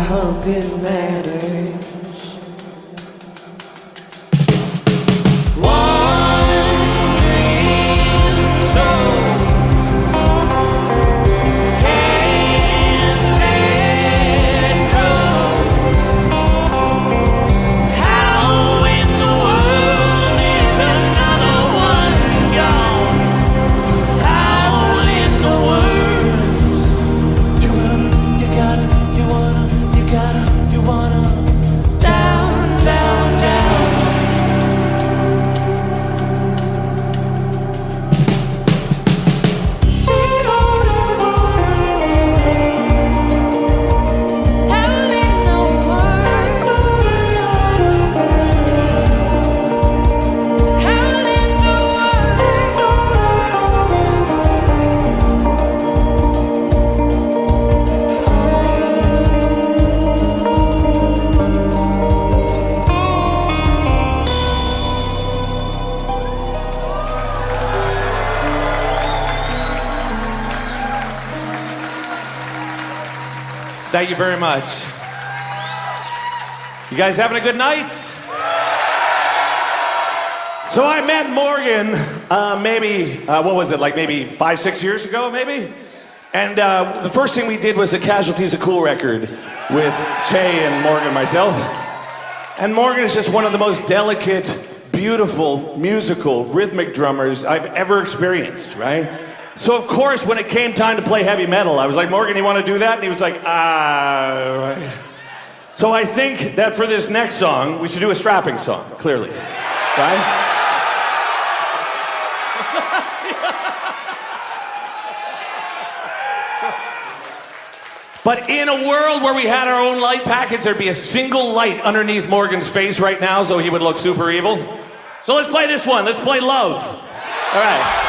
hope it matters. Thank you very much. You guys having a good night? So I met Morgan what was it, like maybe 5-6 years ago, maybe? And the first thing we did was a Casualties of Cool record with Che and Morgan and myself. And Morgan is just one of the most delicate, beautiful, musical, rhythmic drummers I've ever experienced, right? So, of course, when it came time to play heavy metal, I was like, Morgan, you want to do that? And he was like, So I think that for this next song, we should do a strapping song, clearly. Right? But in a world where we had our own light package, there'd be a single light underneath Morgan's face right now so he would look super evil. So let's play this one. Let's play Love. All right.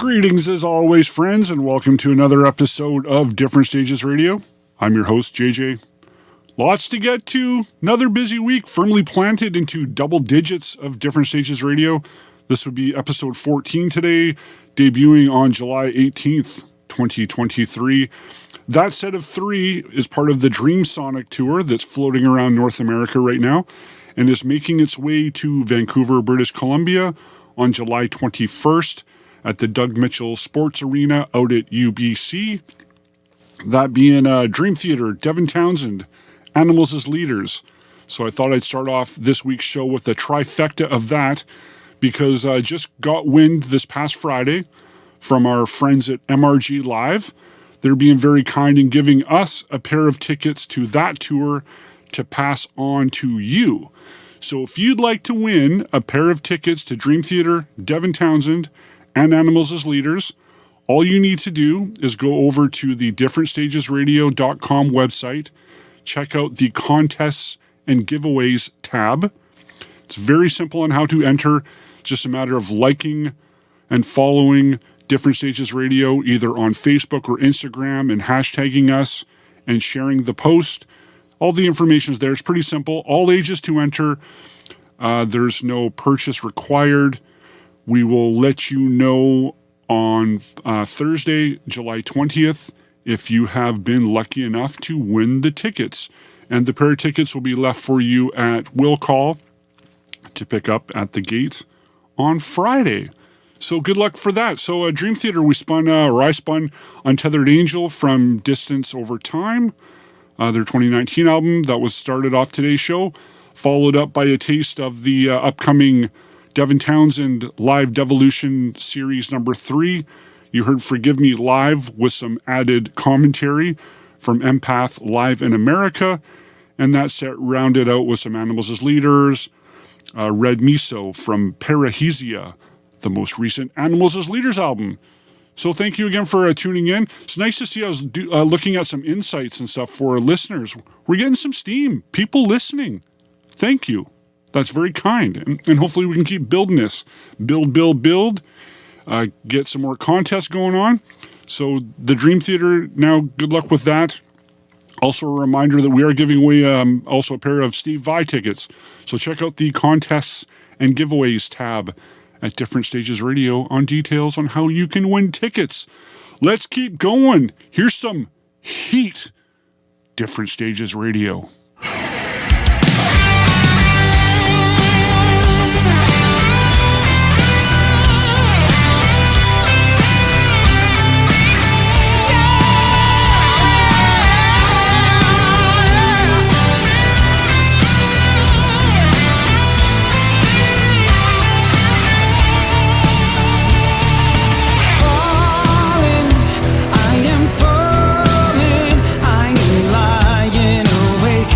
Greetings as always, friends, and welcome to another episode of Different Stages Radio. I'm your host, JJ. Lots to get to. Another busy week, firmly planted into double digits of Different Stages Radio. This would be episode 14 today, debuting on July 18th, 2023. That set of three is part of the Dream Sonic tour that's floating around North America right now and is making its way to Vancouver, British Columbia on July 21st at the Doug Mitchell Sports Arena out at UBC. That being Dream Theater, Devin Townsend, Animals as Leaders. So I thought I'd start off this week's show with a trifecta of that because I just got wind this past Friday from our friends at MRG Live. They're being very kind in giving us a pair of tickets to that tour to pass on to you. So if you'd like to win a pair of tickets to Dream Theater, Devin Townsend, and Animals as Leaders, all you need to do is go over to the differentstagesradio.com website, check out the contests and giveaways tab. It's very simple on how to enter. It's just a matter of liking and following Different Stages Radio either on Facebook or Instagram and hashtagging us and sharing the post. All the information is there. It's pretty simple. All ages to enter. There's no purchase required. We will let you know on Thursday, July 20th, if you have been lucky enough to win the tickets. And the pair of tickets will be left for you at will call to pick up at the gate on Friday. So good luck for that. So Dream Theater, I spun Untethered Angel from Distance Over Time, their 2019 album that was started off today's show, followed up by a taste of the upcoming Devin Townsend Live Devolution Series number 3. You heard Forgive Me Live with some added commentary from Empath Live in America. And that set rounded out with some Animals as Leaders, Red Miso from Parahisia, the most recent Animals as Leaders album. So thank you again for tuning in. It's nice to see us looking at some insights and stuff for our listeners. We're getting some steam. People listening. Thank you. That's very kind. And hopefully we can keep building this. Build. Get some more contests going on. So the Dream Theater, now good luck with that. Also a reminder that we are giving away also a pair of Steve Vai tickets. So check out the contests and giveaways tab at Different Stages Radio on details on how you can win tickets. Let's keep going. Here's some H.E.A.T. Different Stages Radio. I am falling, I am lying awake.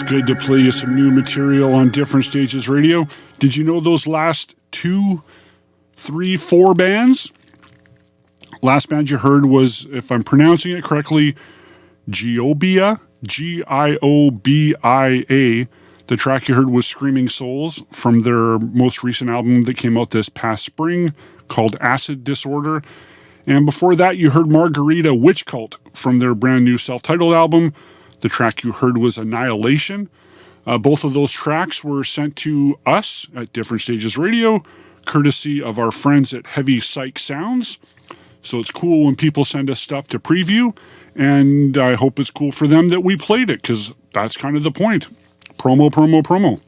good to play you some new material on Different Stages Radio. Did you know those last 2, 3, 4 bands? Last band you heard was, if I'm pronouncing it correctly, Giobia, Giobia. The track you heard was Screaming Souls from their most recent album that came out this past spring called Acid Disorder. And before that, you heard Margarita Witch Cult from their brand new self-titled album. The track you heard was Annihilation. Both of those tracks were sent to us at Different Stages Radio, courtesy of our friends at Heavy Psych Sounds. So it's cool when people send us stuff to preview, and I hope it's cool for them that we played it, because that's kind of the point. Promo.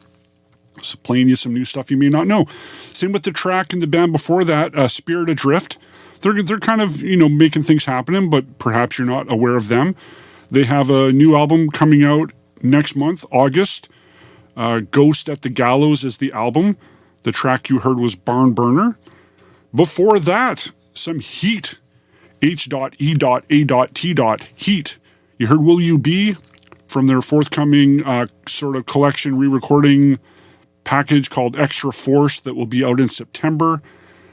So playing you some new stuff you may not know. Same with the track and the band before that, Spirit Adrift. They're kind of, making things happening, but perhaps you're not aware of them. They have a new album coming out next month, August. Ghost at the Gallows is the album. The track you heard was Barn Burner. Before that, some H.E.A.T. H.E.A.T. You heard Will You Be from their forthcoming sort of collection re-recording package called Extra Force that will be out in September,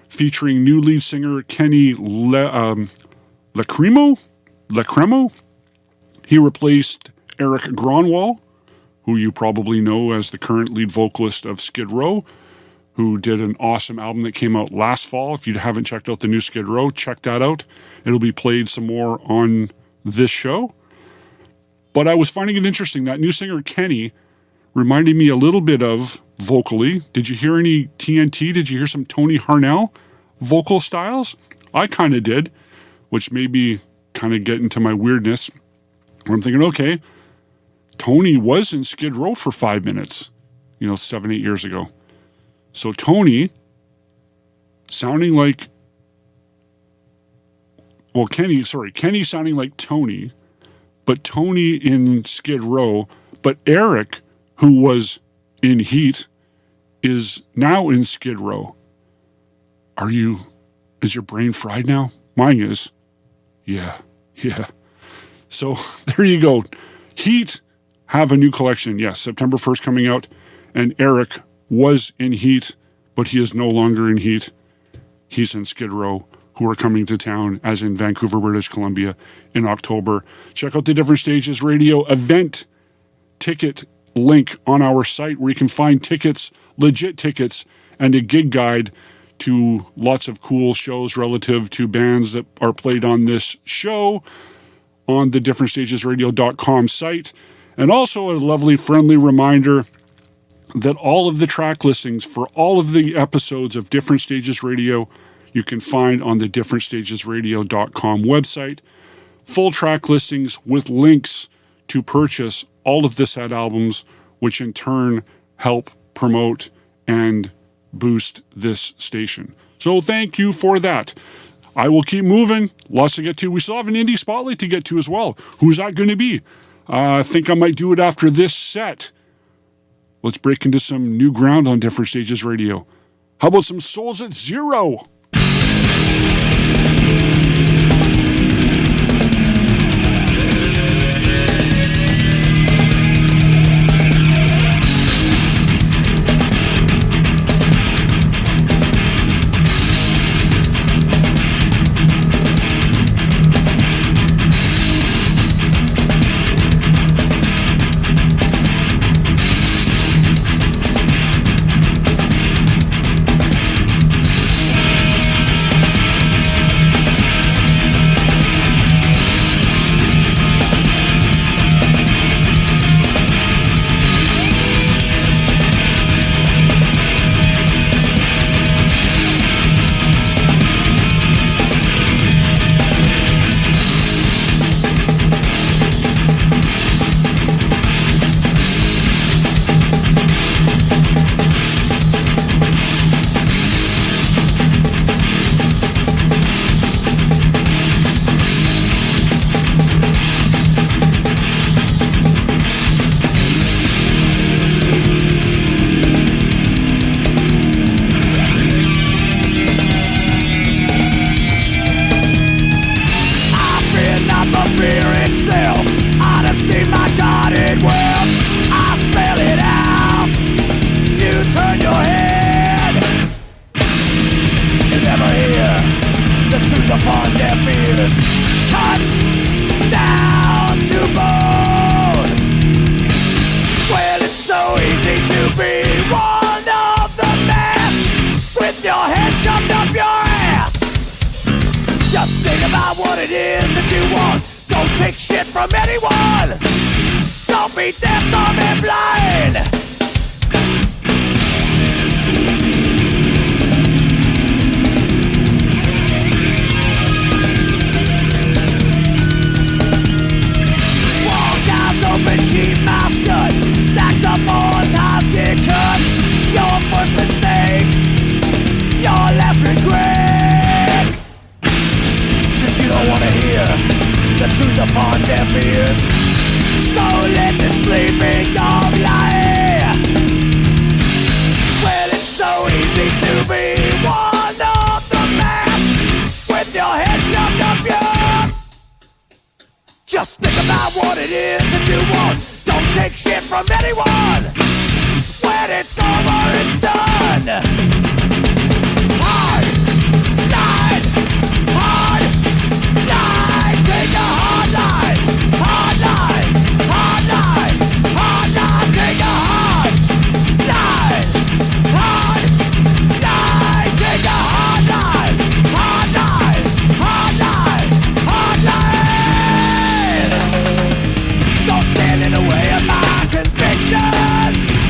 featuring new lead singer Kenny Lacremo. He replaced Eric Gronwall, who you probably know as the current lead vocalist of Skid Row, who did an awesome album that came out last fall. If you haven't checked out the new Skid Row, check that out. It'll be played some more on this show. But I was finding it interesting. That new singer, Kenny, reminded me a little bit of, vocally, did you hear any TNT? Did you hear some Tony Harnell vocal styles? I kind of did, which made me kind of get into my weirdness. I'm thinking, okay, Tony was in Skid Row for 5 minutes, 7-8 years ago. So Tony sounding like, Kenny sounding like Tony, but Tony in Skid Row, but Eric, who was in H.E.A.T, is now in Skid Row. Is your brain fried now? Mine is. Yeah. So there you go. H.E.A.T have a new collection. Yes, September 1st coming out. And Eric was in H.E.A.T, but he is no longer in H.E.A.T. He's in Skid Row, who are coming to town, as in Vancouver, British Columbia, in October. Check out the Different Stages Radio event ticket link on our site where you can find tickets, legit tickets, and a gig guide to lots of cool shows relative to bands that are played on this show on the differentstagesradio.com site. And also a lovely, friendly reminder that all of the track listings for all of the episodes of Different Stages Radio you can find on the differentstagesradio.com website. Full track listings with links to purchase all of the said albums, which in turn help promote and boost this station. So thank you for that. I will keep moving. Lots to get to. We still have an indie spotlight to get to as well. Who's that going to be? I think I might do it after this set. Let's break into some new ground on Different Stages Radio. How about some Souls at Zero? about what it is that you want. Don't take shit from anyone. Don't be deaf, dumb, and blind. Wall guys open, keep mouth shut. Stacked up all ties get cut. Your first mistake, your last regret. Cause you don't wanna hear the truth upon their fears. So let the sleeping dog lie. Well, it's so easy to be one of the mass with your head shoved up your. Just think about what it is that you want. Don't take shit from anyone. When it's over, it's done. Hard, line, hard, line. Take a hard line, hard line, hard line, hard line. Take a hard line, hard line. Take a hard line, hard line, hard line, hard line. Don't stand in the way of my convictions.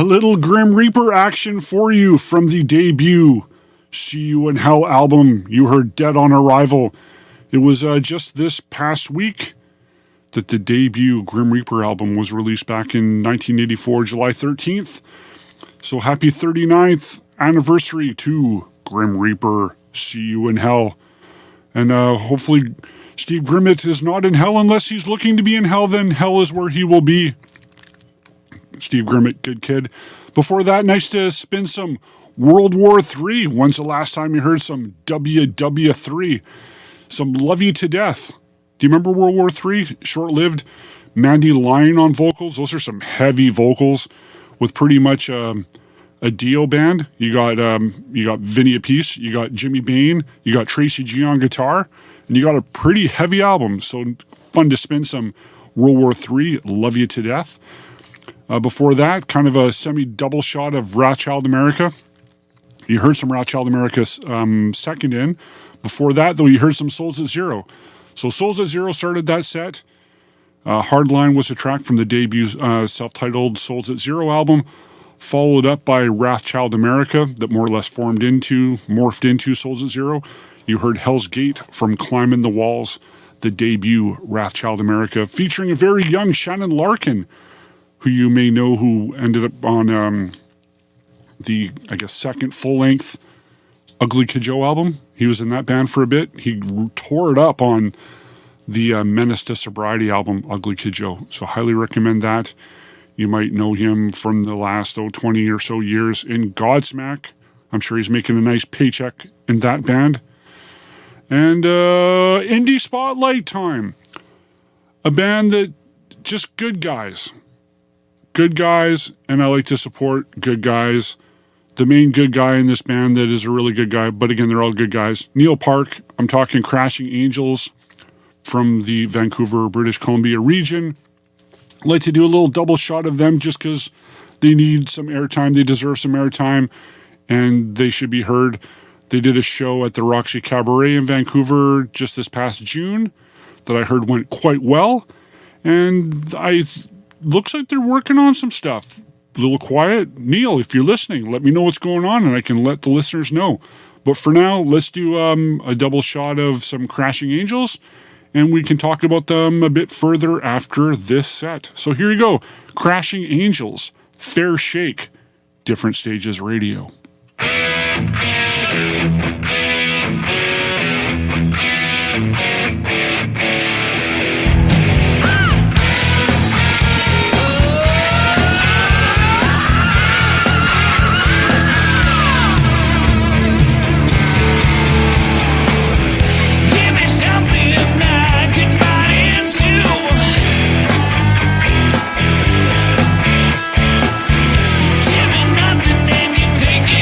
A little Grim Reaper action for you from the debut See You in Hell album. You heard Dead on Arrival. It was just this past week that the debut Grim Reaper album was released back in 1984, July 13th. So happy 39th anniversary to Grim Reaper, See You in Hell. And hopefully Steve Grimmett is not in hell unless he's looking to be in hell, then hell is where he will be. Steve Grimmett, good kid. Before that, nice to spin some World War III. When's the last time you heard some WWIII? Some Love You to Death. Do you remember World War III? Short-lived. Mandy Lyon on vocals. Those are some heavy vocals with pretty much a Dio band. You got Vinny Appice. You got Jimmy Bain. You got Tracy G on guitar. And you got a pretty heavy album. So fun to spin some World War III. Love You to Death. Before that, kind of a semi-double shot of Wrathchild America. You heard some Wrathchild America second in. Before that, though, you heard some Souls at Zero. So Souls at Zero started that set. Hardline was a track from the debut self-titled Souls at Zero album, followed up by Wrathchild America that more or less morphed into Souls at Zero. You heard Hell's Gate from Climbing the Walls, the debut Wrathchild America, featuring a very young Shannon Larkin, who you may know who ended up on the, I guess, second full-length Ugly Kid Joe album. He was in that band for a bit. He tore it up on the Menace to Sobriety album, Ugly Kid Joe. So highly recommend that. You might know him from the last 20 or so years in Godsmack. I'm sure he's making a nice paycheck in that band. And Indie Spotlight time. A band that just good guys. Good guys, and I like to support good guys. The main good guy in this band that is a really good guy, but again, they're all good guys. Neil Park, I'm talking Crashing Angels from the Vancouver, British Columbia region. I'd like to do a little double shot of them just because they need some airtime. They deserve some airtime, and they should be heard. They did a show at the Roxy Cabaret in Vancouver just this past June that I heard went quite well, and looks like they're working on some stuff. A little quiet. Neil, if you're listening, let me know what's going on and I can let the listeners know. But for now, let's do a double shot of some Crashing Angels, and we can talk about them a bit further after this set. So here you go. Crashing Angels, Fair Shake, Different Stages Radio. Take it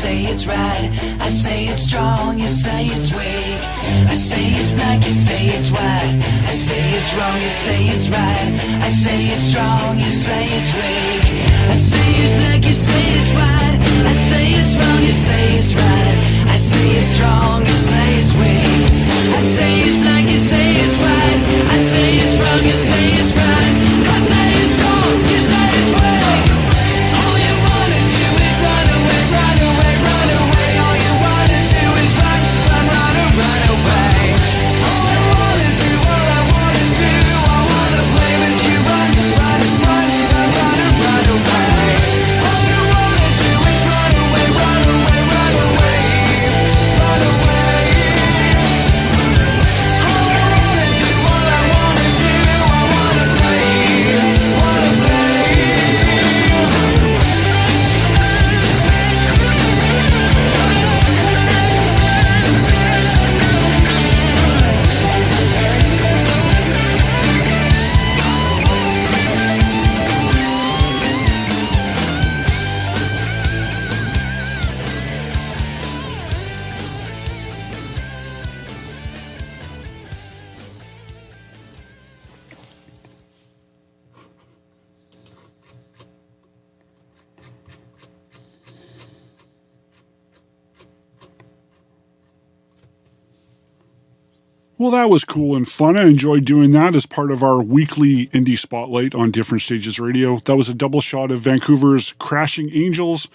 say it's right. I say it's strong, you say it's weak. I say it's black, you say it's white. I say it's wrong, you say it's right. I say it's strong, you say it's weak. I say it's black, you say it's white. I say it's wrong, you say it's right. I say it's strong, you say it's weak. I say it's black, you say it's white. I say it's wrong, you say it's right. I say it's strong, you say it's weak. All you wanna do is run away, run away, run away. All you wanna do is run, run, run, run away. All I wanna do, all I wanna do, I wanna play with you. Run, run, run, run, run, run away. All you wanna do is run away, run away, run away, run away. All I wanna do, all I wanna do, I wanna play, wanna play. Well, that was cool and fun. I enjoyed doing that as part of our weekly indie spotlight on Different Stages Radio. That was a double shot of Vancouver's Crashing Angels.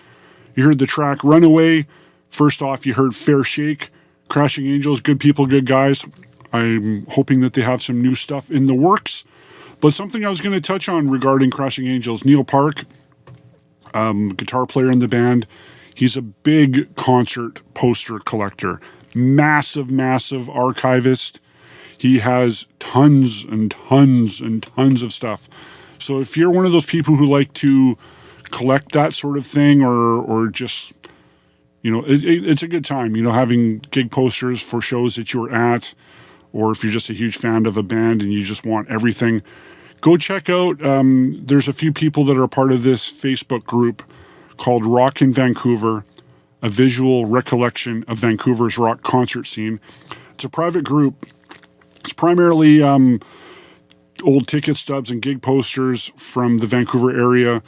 You heard the track Runaway. First off, you heard Fair Shake. Crashing Angels, good people, good guys. I'm hoping that they have some new stuff in the works. But something I was going to touch on regarding Crashing Angels, Neil Park, guitar player in the band, he's a big concert poster collector. Massive, massive archivist. He has tons and tons and tons of stuff. So if you're one of those people who like to collect that sort of thing, or just, you know, it's a good time, you know, having gig posters for shows that you're at, or if you're just a huge fan of a band and you just want everything, go check out, there's a few people that are part of this Facebook group called Rock in Vancouver, a visual recollection of Vancouver's rock concert scene. It's a private group. It's primarily old ticket stubs and gig posters from the Vancouver area,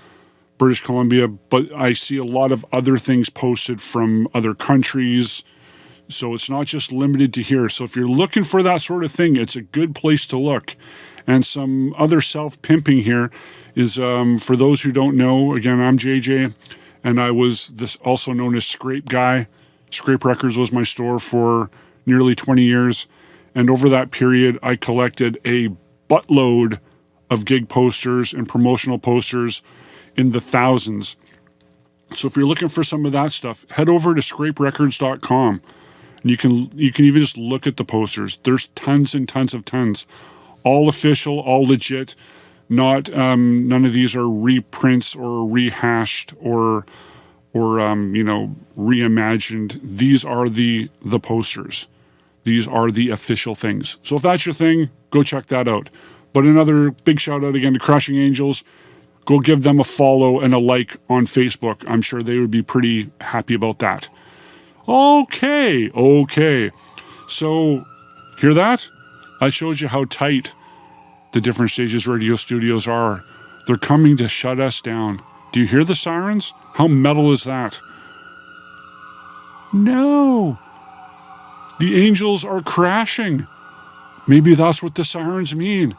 British Columbia, but I see a lot of other things posted from other countries, so it's not just limited to here. So if you're looking for that sort of thing, it's a good place to look. And some other self-pimping here is, for those who don't know, again, I'm JJ, and I was this also known as Scrape Guy. Scrape Records was my store for nearly 20 years. And over that period, I collected a buttload of gig posters and promotional posters in the thousands. So if you're looking for some of that stuff, head over to scraperecords.com. And you can even just look at the posters. There's tons and tons of tons. All official, all legit. Not none of these are reprints or rehashed or reimagined. These are the posters. These are the official things. So if that's your thing, go check that out. But another big shout out again to Crashing Angels. Go give them a follow and a like on Facebook. I'm sure they would be pretty happy about that. Okay. So hear that? I showed you how tight the Different Stages radio studios are. They're coming to shut us down. Do you hear the sirens? How metal is that? No. The angels are crashing. Maybe that's what the sirens mean.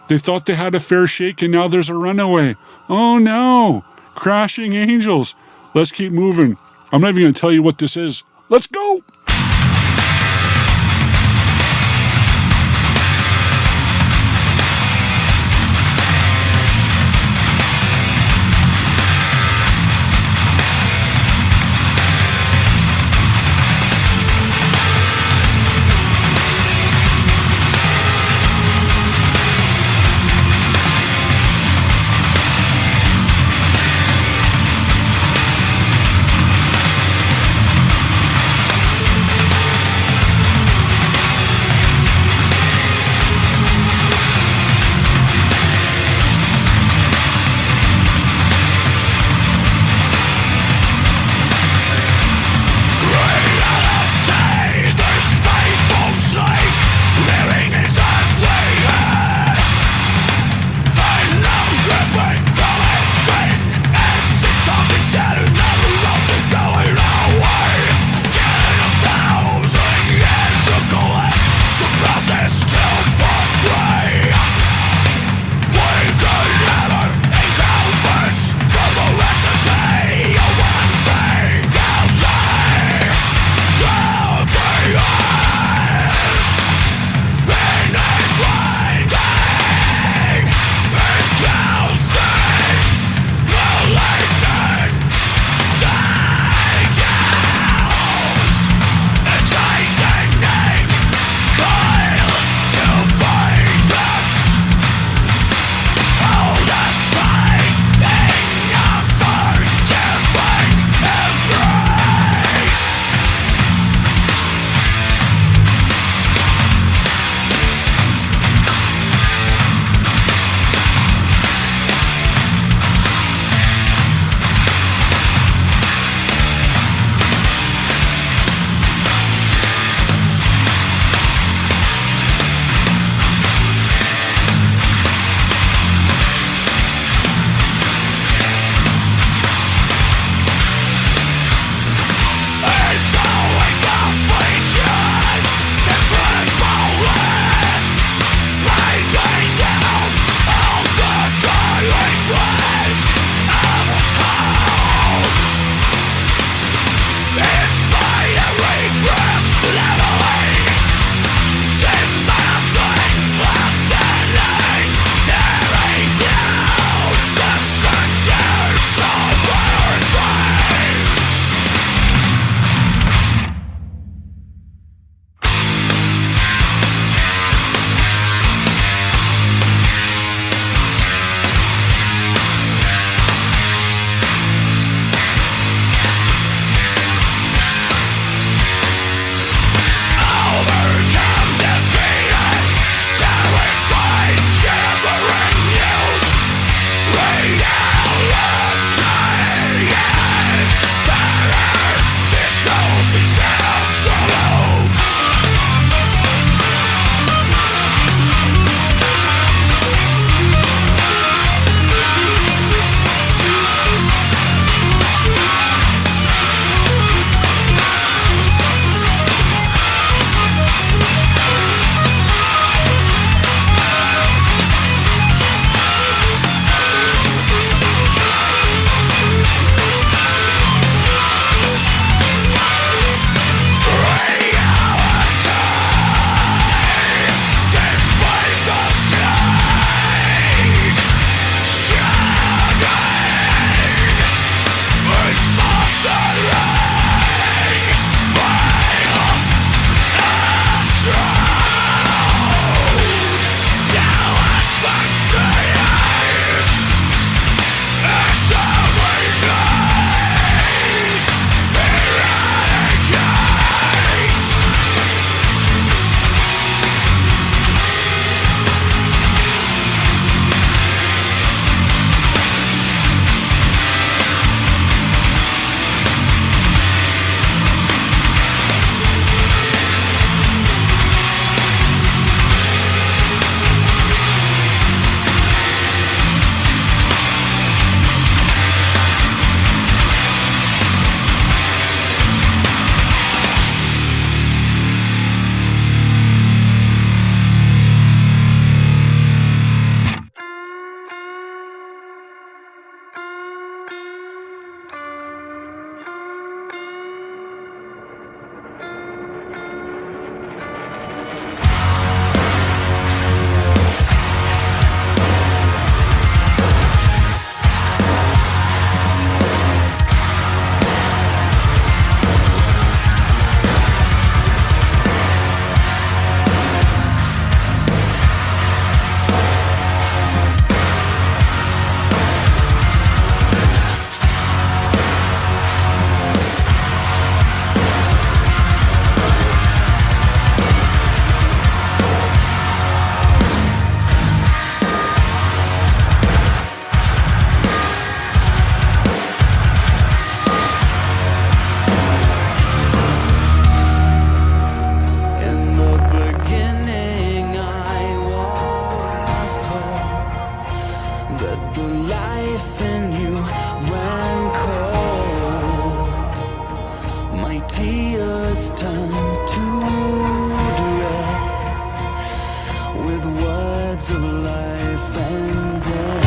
They thought they had a fair shake and now there's a runaway. Oh no. Crashing angels. Let's keep moving. I'm not even going to tell you what this is. Let's go. but the life in you ran cold. My tears turned to dread with words of life and death.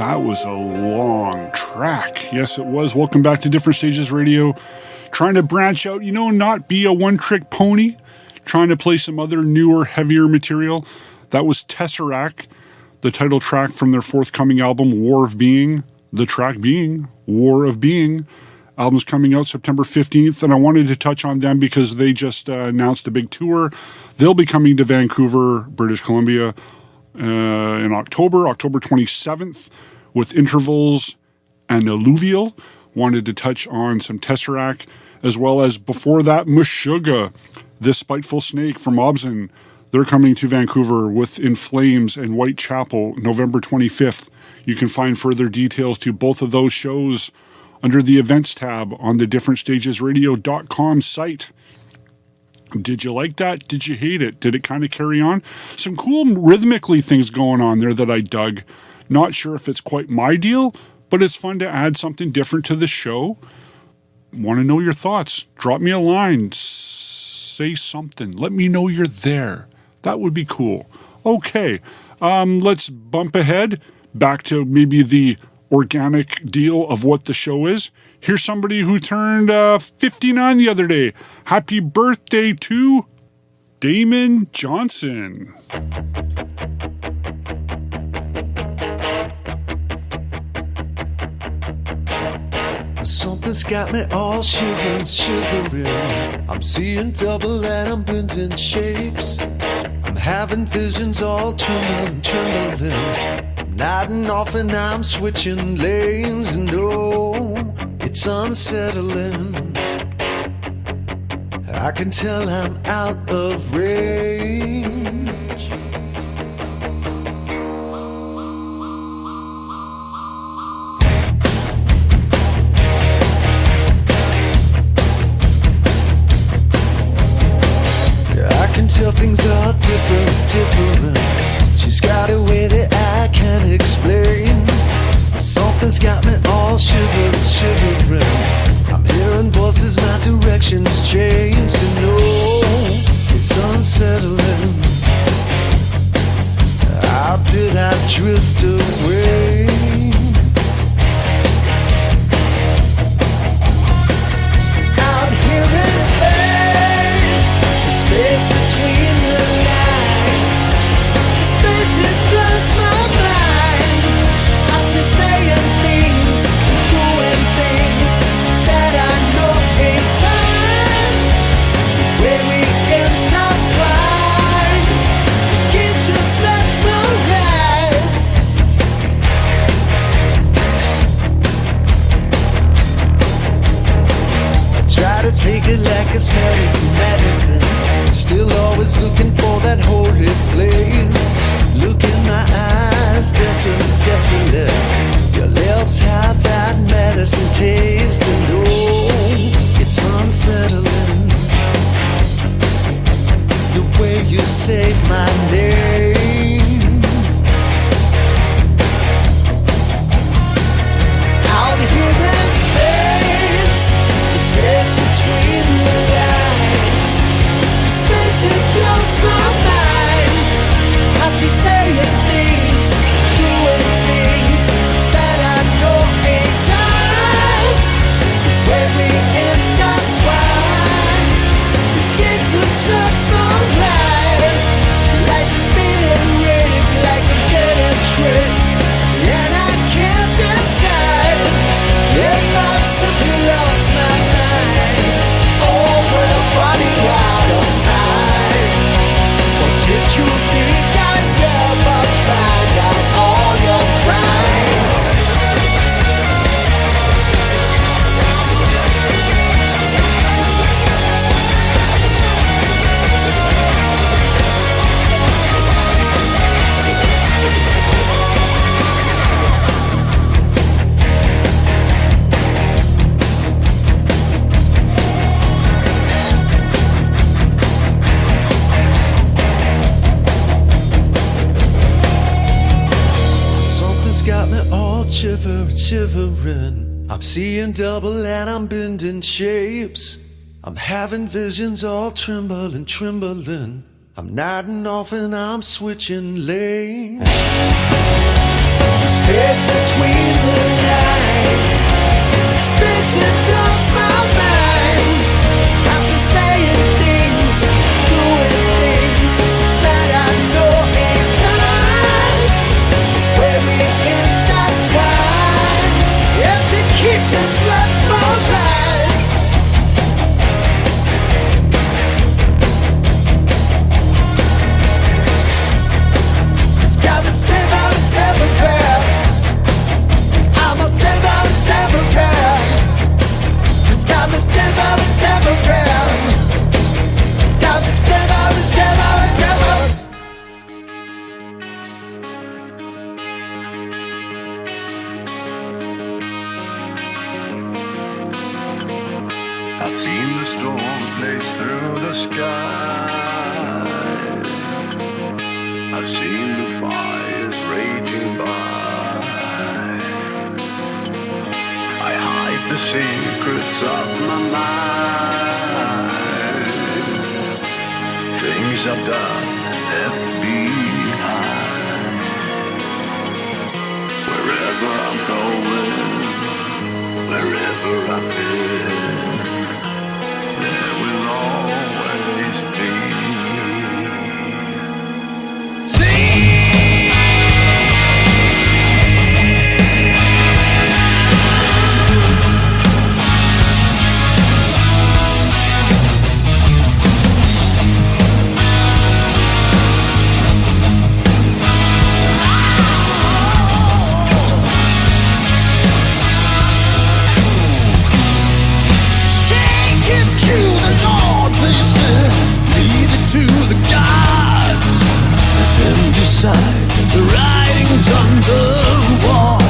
That was a long track. Yes, it was. Welcome back to Different Stages Radio. Trying to branch out, not be a one-trick pony. Trying to play some other newer, heavier material. That was Tesseract, the title track from their forthcoming album, War of Being. The track being War of Being. Album's coming out September 15th, and I wanted to touch on them because they just announced a big tour. They'll be coming to Vancouver, British Columbia, in October 27th, with Intervals and Alluvial. Wanted to touch on some Tesseract, as well as before that, Meshuggah, This Spiteful Snake from Obson. They're coming to Vancouver with In Flames and Whitechapel, November 25th. You can find further details to both of those shows under the events tab on the differentstagesradio.com site. Did you like that? Did you hate it? Did it kind of carry on? Some cool rhythmically things going on there that I dug. Not sure if it's quite my deal, but it's fun to add something different to the show. Want to know your thoughts? Drop me a line. Say something. Let me know you're there. That would be cool. Okay, let's bump ahead back to maybe the organic deal of what the show is. Here's somebody who turned 59 the other day. Happy birthday to Damon Johnson. Something's got me all shivering. I'm seeing double and I'm bending shapes. I'm having visions all trembling. I'm nodding off and I'm switching lanes. And oh, it's unsettling. I can tell I'm out of range. I can tell things are different. She's got a way that I can't explain. Something's got me all shivering. I'm hearing voices, my directions change. And no, it's unsettling. How did I drift away? Out here in space, space between the lines, space that blurs my mind. I see saying things, doing things that I know ain't fine. Where we intertwine, keep just mesmerized. I try to take it like it's medicine. Still always looking for that holy place. Look in my eyes, desolate. Your lips have that medicine taste. And oh, it's unsettling. The way you say my name. Out here in space, the space between the lines, space that floats my mind. As we saying things, doing things that I know ain't right. Where we intertwine, we get to mesmerized. Life is being rigged like I'm getting tricked, and I can't decide if I've simply lost my mind. Oh, when I'm running out of time. Or did you think I'd never find out all your crimes? Something's got me all shivering. I'm seeing double and I'm bending shapes. I'm having visions all trembling. I'm nodding off and I'm switching lanes. It's between the lines. Spitting blows my mind. As we saying things, doing things that I know ain't right. Where we intertwine, yes, it keeps us blood smells right. It's got me save out a temper. I'm a save out a temper. It's got me save out a temper. Got me save out a temper. I've seen the storm blaze through the sky. I've seen the fires raging by. I hide the secrets of my mind. Things I've done and left behind. Wherever I'm going, wherever I've been, there will always be. Take him to the Lord, they said. Lead it to the gods. Let them decide the writings on the wall.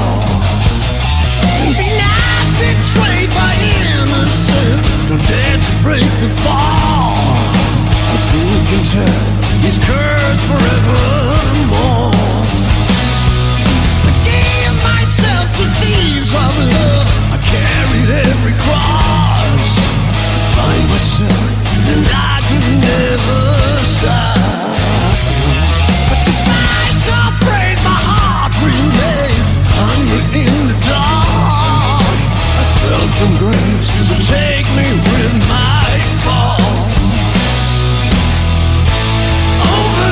Be not betrayed by innocence. Don't dare to break the fall. A fool can tell he's cursed forevermore. I gave myself to thieves of love. I carried every cross. Find myself and I could never stop. But despite the praise, my heart remained hungry in the dark. I fell from grace to take me with my fall. Over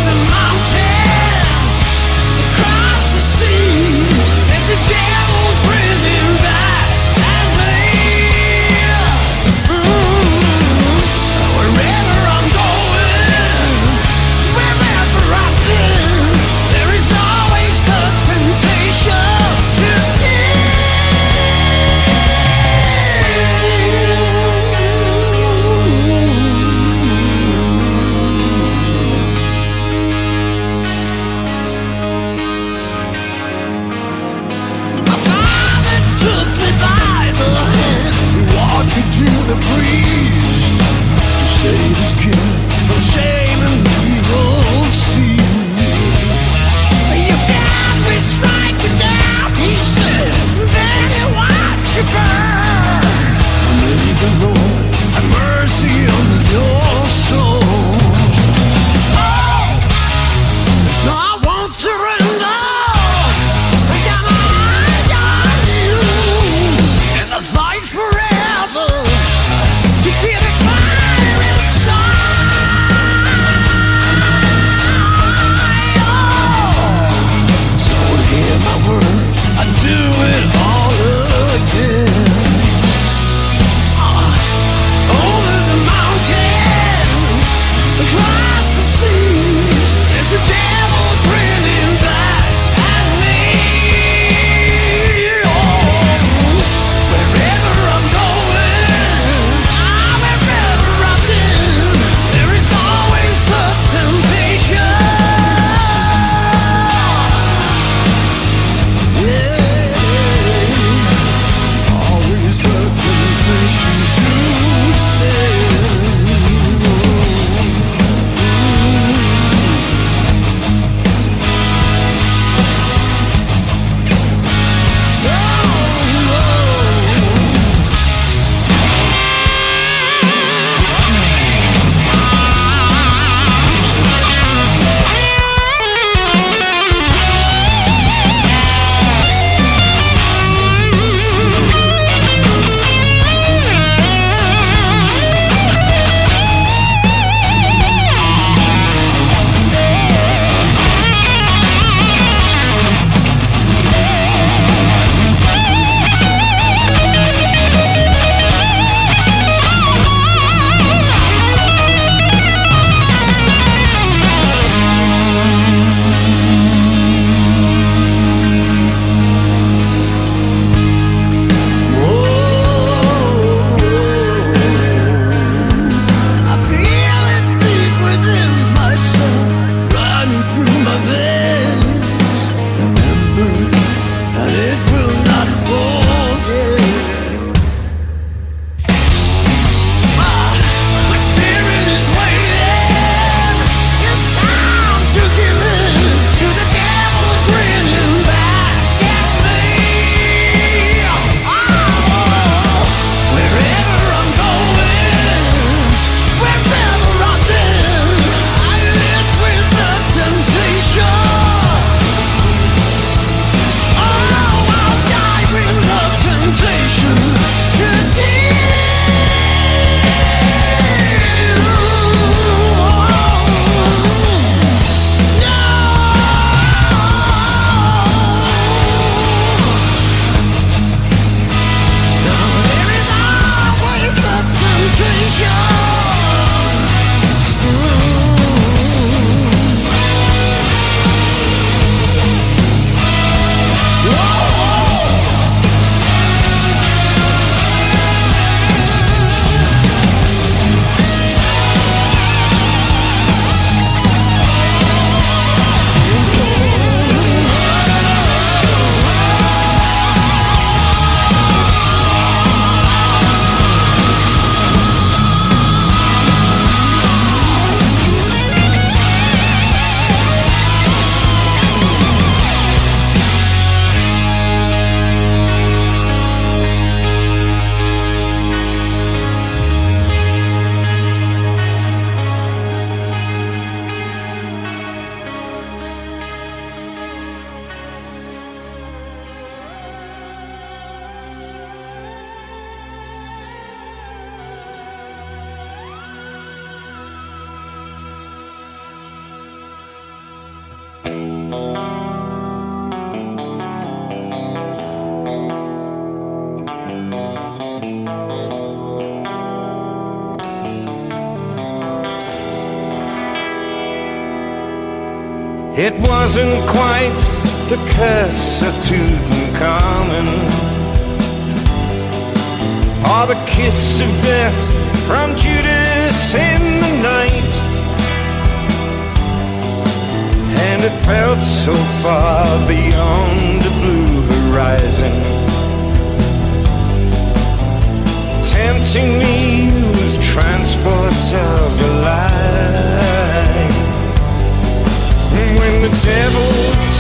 It wasn't quite the curse of Tutankhamun, or the kiss of death from Judas in the night. And it felt so far beyond the blue horizon, tempting me with transports of your light. When the devil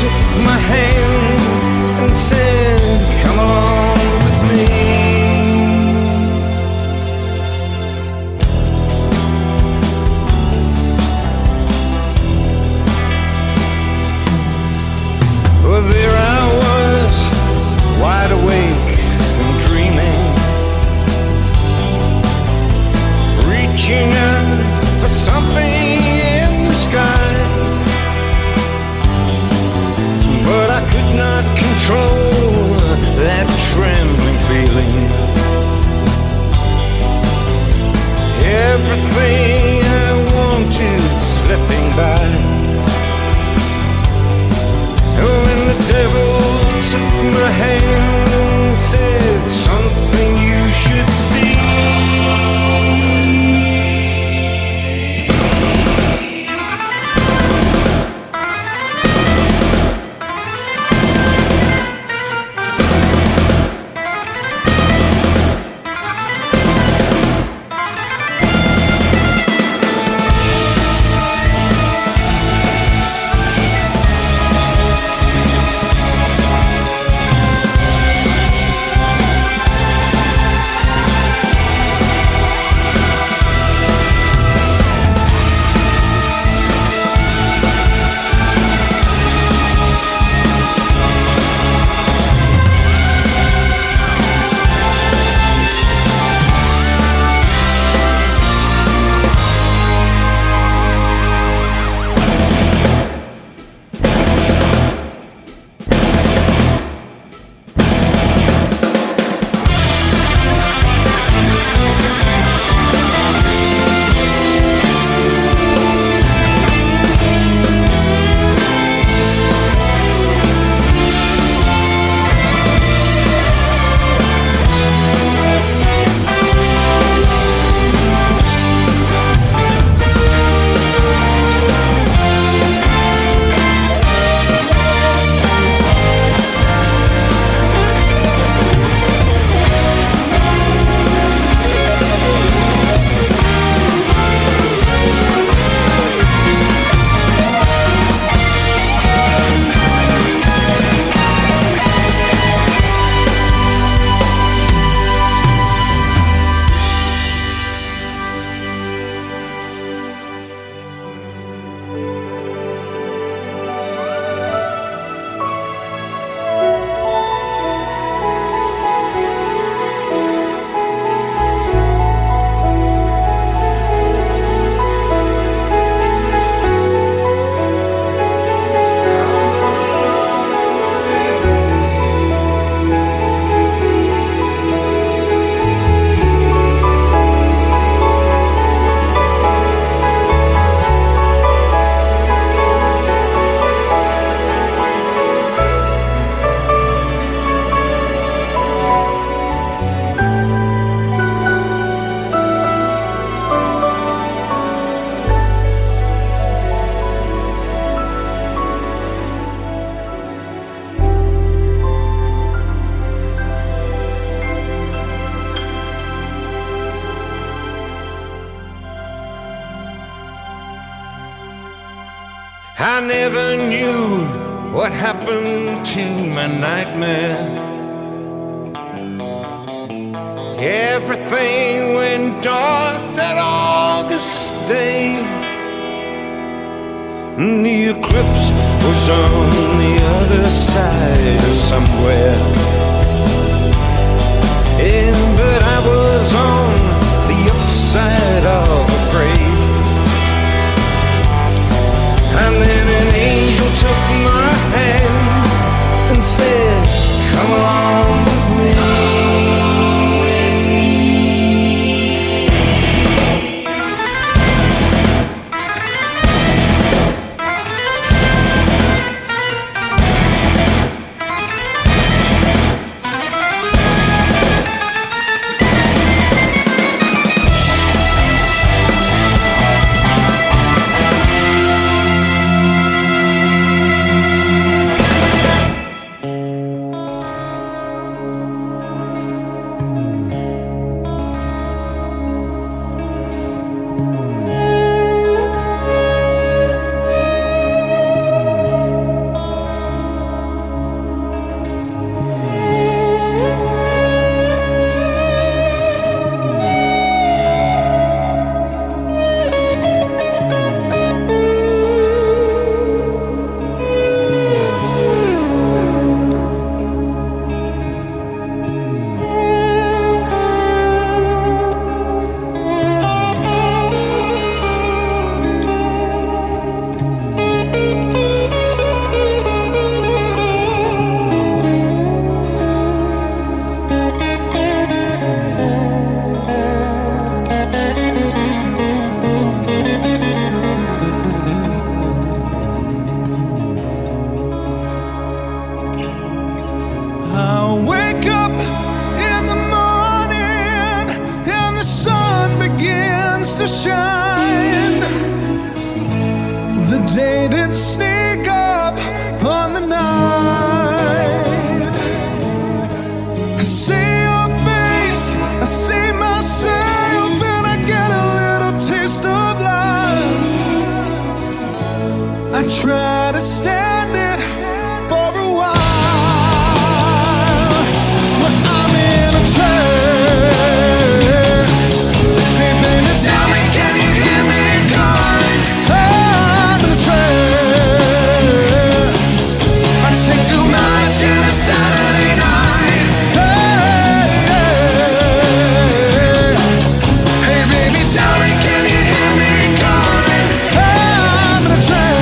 took my hand and said, come along with me. Well, there I was, wide awake and dreaming, reaching out for something in the sky. But I could not control that trembling feeling. Everything I wanted slipping by. When the devil took my hand and said something you should see. I never knew what happened to my nightmare. Everything went dark that August day. The eclipse was on the other side of somewhere. But I was on the upside of afraid. And then an angel took my hand and said, come along with me. to shine. The day did sneak up on the night. I see your face, I see myself, and I get a little taste of life. I try to stand it for a while, but I'm in a trance. Hey baby, tell me, can you hear me calling? I'm in a trance. I take too much in a Saturday night. Hey baby, tell me, can you hear me calling? I'm in a trance.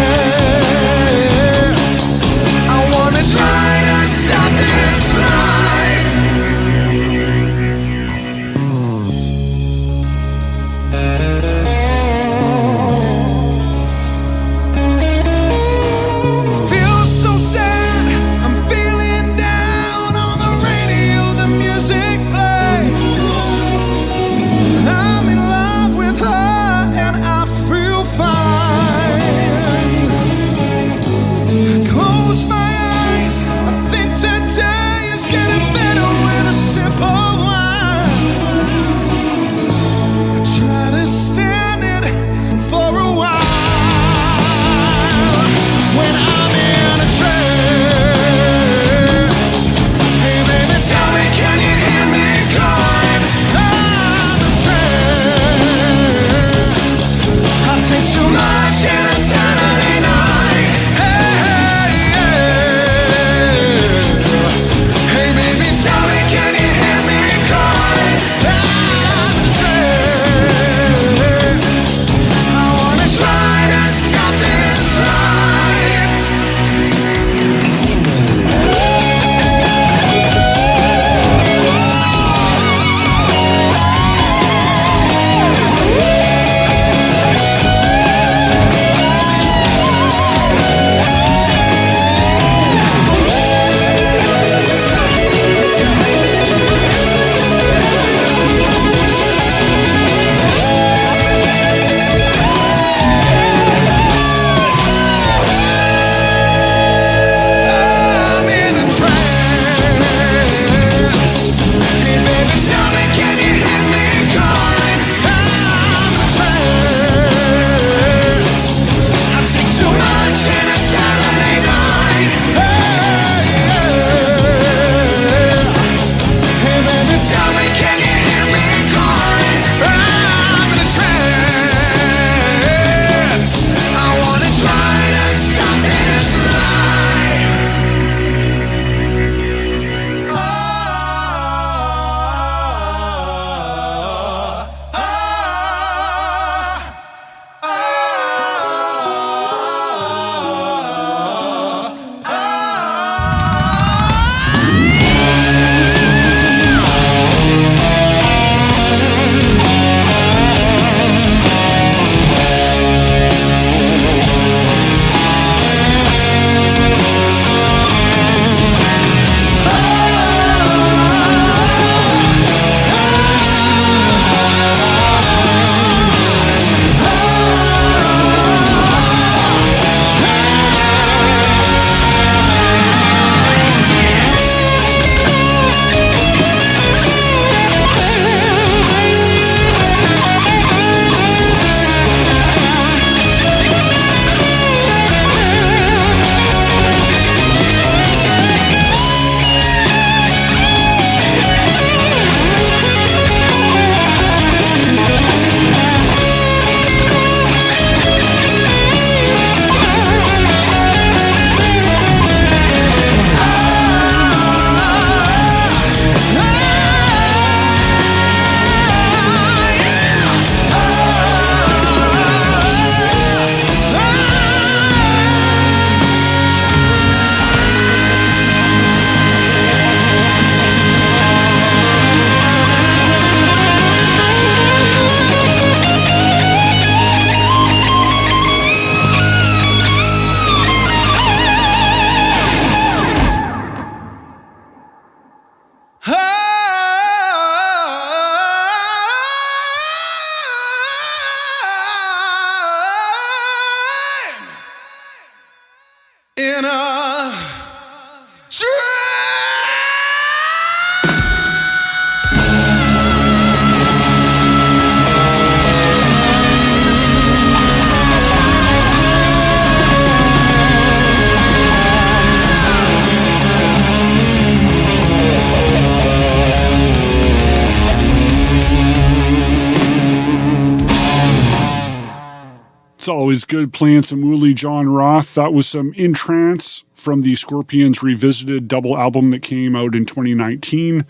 It's always good playing some Uli Jon Roth. That was some In Trance from the Scorpions Revisited double album that came out in 2019.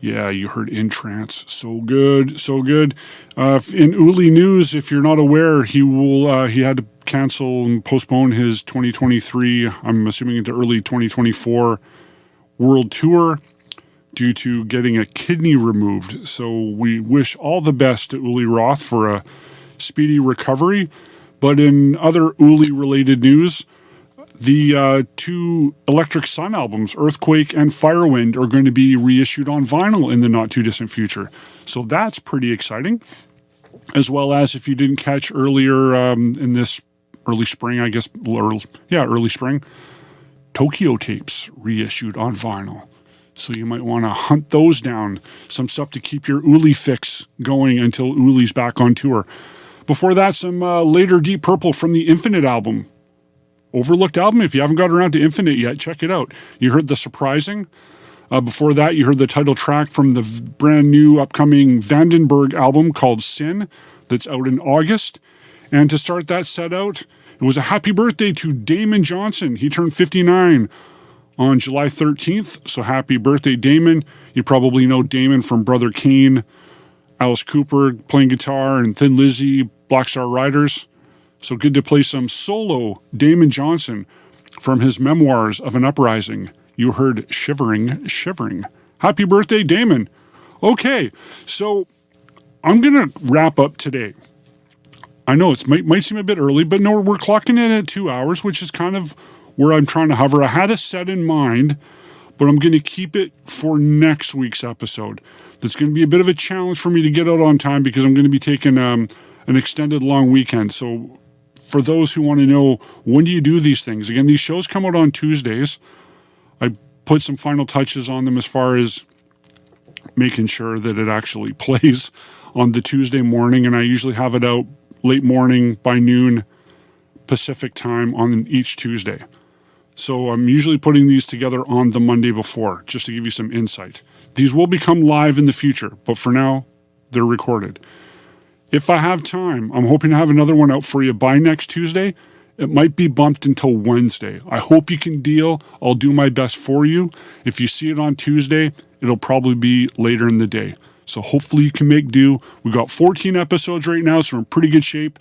Yeah, you heard In Trance. So good, so good. In Uli news, if you're not aware, he had to cancel and postpone his 2023, I'm assuming into early 2024 world tour due to getting a kidney removed. So we wish all the best to Uli Roth for a speedy recovery. But in other Uli-related news, the two Electric Sun albums, Earthquake and Firewind, are going to be reissued on vinyl in the not-too-distant future. So that's pretty exciting. As well as, if you didn't catch earlier in this early spring, I guess, early spring, Tokyo Tapes reissued on vinyl. So you might want to hunt those down. Some stuff to keep your Uli fix going until Uli's back on tour. Before that, some later Deep Purple from the Infinite album. Overlooked album. If you haven't got around to Infinite yet, check it out. You heard The Surprising. Before that, you heard the title track from the brand new upcoming Vandenberg album called Sin that's out in August. And to start that set out, it was a happy birthday to Damon Johnson. He turned 59 on July 13th. So happy birthday, Damon. You probably know Damon from Brother Kane, Alice Cooper playing guitar, and Thin Lizzy, Black Star Riders. So good to play some solo Damon Johnson from his Memoirs of an Uprising. You heard Shivering, Shivering. Happy birthday, Damon. Okay, so I'm going to wrap up today. I know it might seem a bit early, but no, we're clocking in at 2 hours, which is kind of where I'm trying to hover. I had a set in mind, but I'm going to keep it for next week's episode. That's going to be a bit of a challenge for me to get out on time because I'm going to be taking an extended long weekend. So for those who want to know, when do you do these things? Again, these shows come out on Tuesdays. I put some final touches on them as far as making sure that it actually plays on the Tuesday morning, and I usually have it out late morning by noon Pacific time on each Tuesday. So I'm usually putting these together on the Monday before, just to give you some insight. These will become live in the future, but for now, they're recorded. If I have time, I'm hoping to have another one out for you by next Tuesday. It might be bumped until Wednesday. I hope you can deal. I'll do my best for you. If you see it on Tuesday, it'll probably be later in the day. So hopefully you can make do. We got 14 episodes right now, so we're in pretty good shape.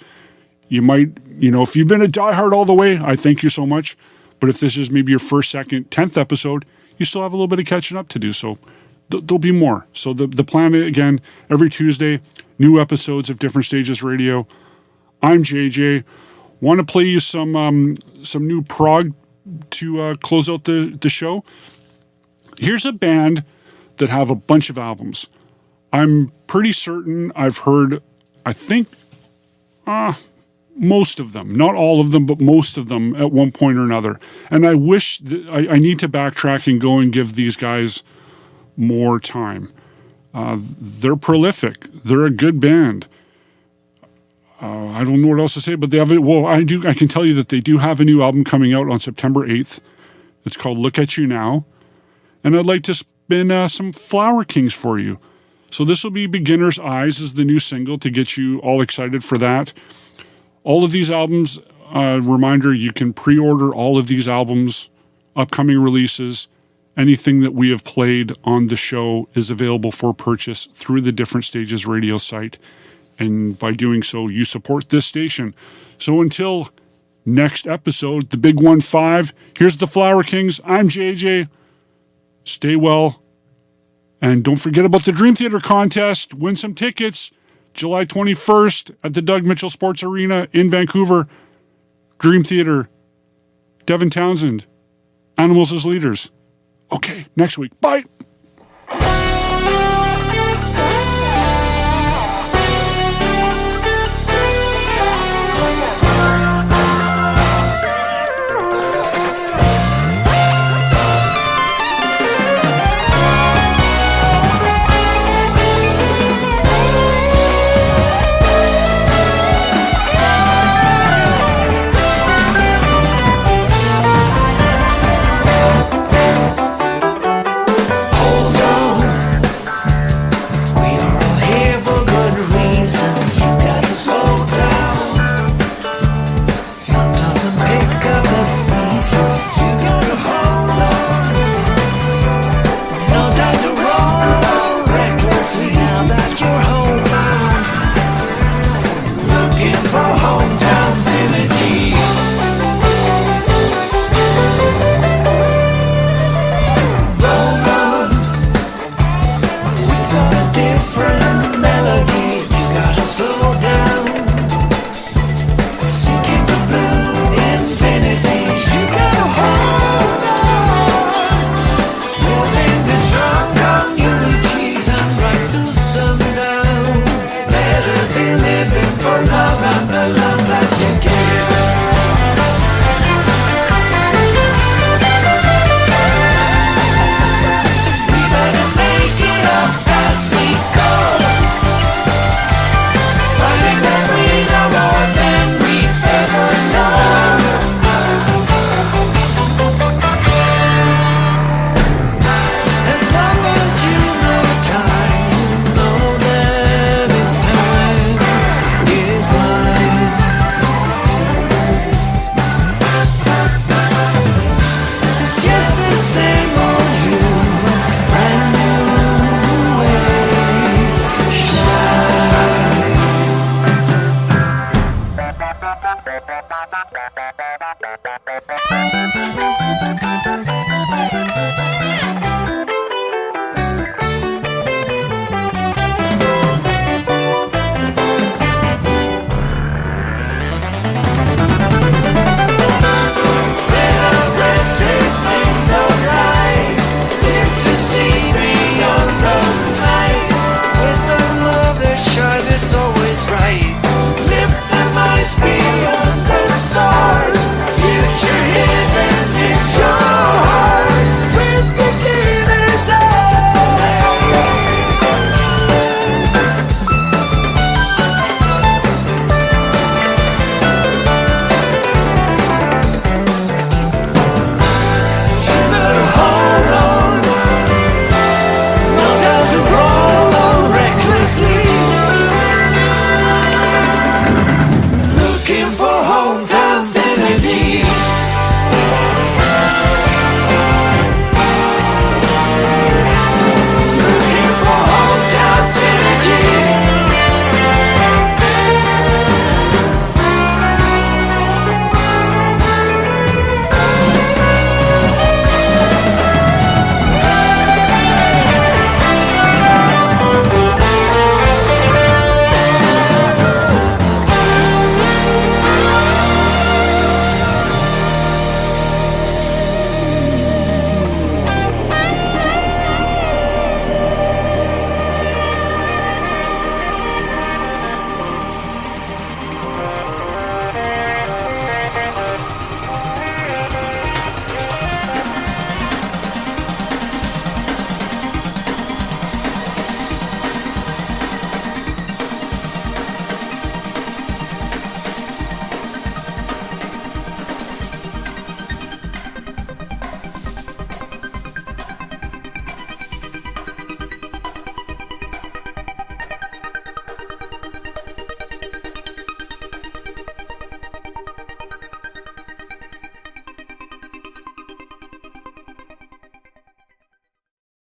You might, if you've been a diehard all the way, I thank you so much. But if this is maybe your first, second, 10th episode, you still have a little bit of catching up to do. So there'll be more. So the plan, again, every Tuesday, new episodes of Different Stages Radio. I'm JJ. Want to play you some new prog to close out the show. Here's a band that have a bunch of albums. I'm pretty certain I've heard, I think, most of them. Not all of them, but most of them at one point or another. And I wish that I need to backtrack and go and give these guys more time. They're prolific. They're a good band. I don't know what else to say, but they have it. Well, I can tell you that they do have a new album coming out on September 8th. It's called Look at You Now. And I'd like to spin some Flower Kings for you. So this will be Beginner's Eyes as the new single to get you all excited for that. All of these albums, reminder, you can pre-order all of these albums, upcoming releases. Anything that we have played on the show is available for purchase through the Different Stages Radio site. And by doing so, you support this station. So until next episode, the Big 1-5, here's the Flower Kings. I'm JJ. Stay well. And don't forget about the Dream Theater contest. Win some tickets. July 21st at the Doug Mitchell Sports Arena in Vancouver. Dream Theater. Devin Townsend. Animals as Leaders. Okay, next week. Bye.